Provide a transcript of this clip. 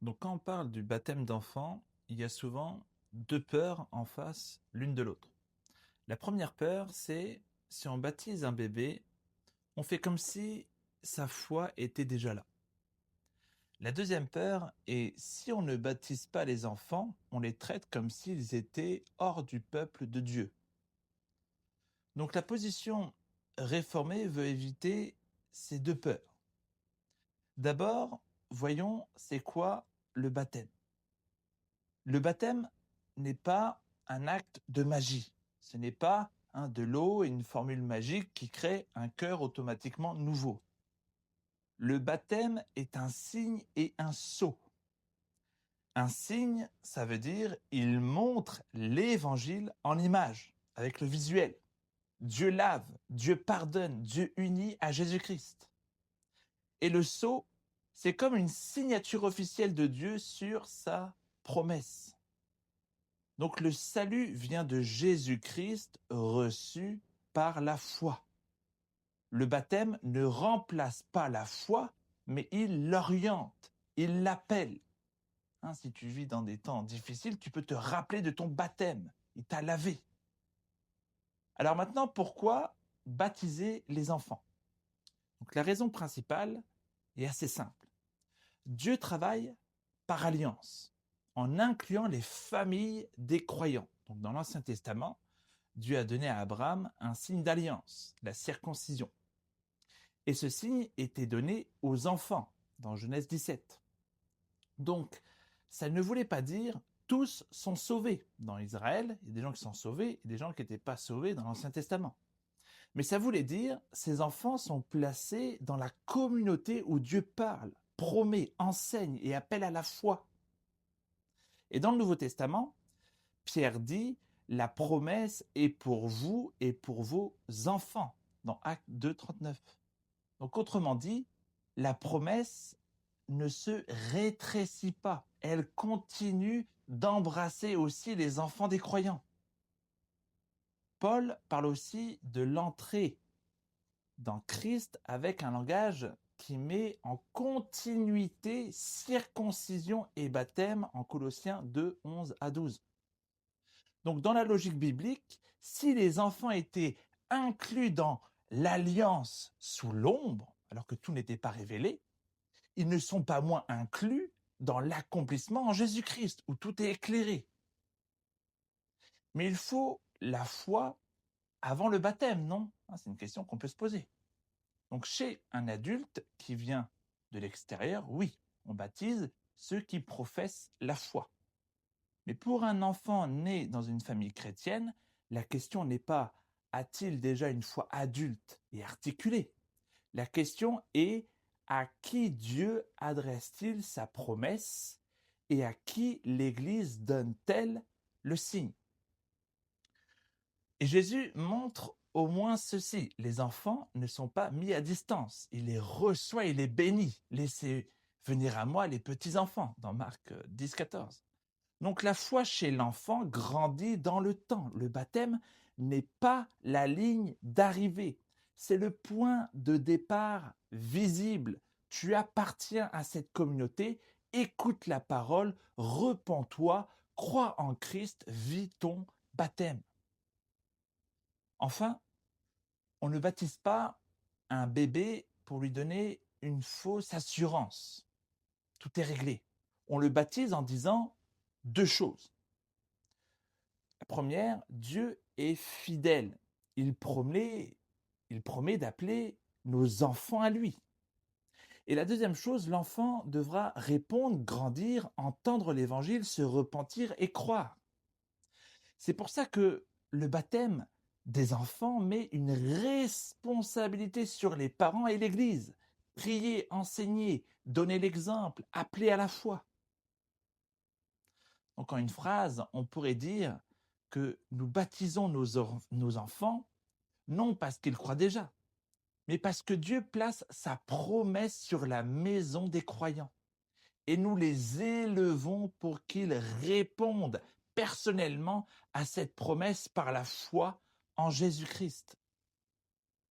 Donc quand on parle du baptême d'enfant, il y a souvent deux peurs en face l'une de l'autre. La première peur, c'est si on baptise un bébé, on fait comme si sa foi était déjà là. La deuxième peur est si on ne baptise pas les enfants, on les traite comme s'ils étaient hors du peuple de Dieu. Donc la position réformée veut éviter ces deux peurs. D'abord, voyons c'est quoi le baptême. Le baptême n'est pas un acte de magie. Ce n'est pas de l'eau et une formule magique qui crée un cœur automatiquement nouveau. Le baptême est un signe et un sceau. Un signe, ça veut dire il montre l'évangile en image, avec le visuel. Dieu lave, Dieu pardonne, Dieu unit à Jésus-Christ. Et le sceau, c'est comme une signature officielle de Dieu sur sa promesse. Donc le salut vient de Jésus-Christ reçu par la foi. Le baptême ne remplace pas la foi, mais il l'oriente, il l'appelle. Si tu vis dans des temps difficiles, tu peux te rappeler de ton baptême. Il t'a lavé. Alors maintenant, pourquoi baptiser les enfants? Donc la raison principale est assez simple. Dieu travaille par alliance, en incluant les familles des croyants. Donc dans l'Ancien Testament, Dieu a donné à Abraham un signe d'alliance, la circoncision. Et ce signe était donné aux enfants, dans Genèse 17. Donc, ça ne voulait pas dire tous sont sauvés. Dans Israël, il y a des gens qui sont sauvés et des gens qui n'étaient pas sauvés dans l'Ancien Testament. Mais ça voulait dire ces enfants sont placés dans la communauté où Dieu parle, promet, enseigne et appelle à la foi. Et dans le Nouveau Testament, Pierre dit la promesse est pour vous et pour vos enfants, dans Actes 2, 39. Donc autrement dit, la promesse ne se rétrécit pas, elle continue d'embrasser aussi les enfants des croyants. Paul parle aussi de l'entrée dans Christ avec un langage qui met en continuité circoncision et baptême en Colossiens 2, 11 à 12. Donc dans la logique biblique, si les enfants étaient inclus dans l'alliance sous l'ombre, alors que tout n'était pas révélé, ils ne sont pas moins inclus dans l'accomplissement en Jésus-Christ, où tout est éclairé. Mais il faut la foi avant le baptême, non? C'est une question qu'on peut se poser. Donc chez un adulte qui vient de l'extérieur, oui, on baptise ceux qui professent la foi. Mais pour un enfant né dans une famille chrétienne, la question n'est pas a-t-il déjà une foi adulte et articulée? La question est à qui Dieu adresse-t-il sa promesse et à qui l'Église donne-t-elle le signe? Et Jésus montre au moins ceci, les enfants ne sont pas mis à distance, il les reçoit, il les bénit. Laissez venir à moi les petits-enfants, dans Marc 10, 14. Donc la foi chez l'enfant grandit dans le temps. Le baptême n'est pas la ligne d'arrivée, c'est le point de départ visible. Tu appartiens à cette communauté, écoute la parole, repens-toi, crois en Christ, vis ton baptême. Enfin, on ne baptise pas un bébé pour lui donner une fausse assurance. Tout est réglé. On le baptise en disant deux choses. La première, Dieu est fidèle. Il promet d'appeler nos enfants à lui. Et la deuxième chose, l'enfant devra répondre, grandir, entendre l'évangile, se repentir et croire. C'est pour ça que le baptême des enfants met une responsabilité sur les parents et l'Église. Prier, enseigner, donner l'exemple, appeler à la foi. Donc en une phrase, on pourrait dire que nous baptisons nos enfants, non parce qu'ils croient déjà, mais parce que Dieu place sa promesse sur la maison des croyants. Et nous les élevons pour qu'ils répondent personnellement à cette promesse par la foi en Jésus-Christ.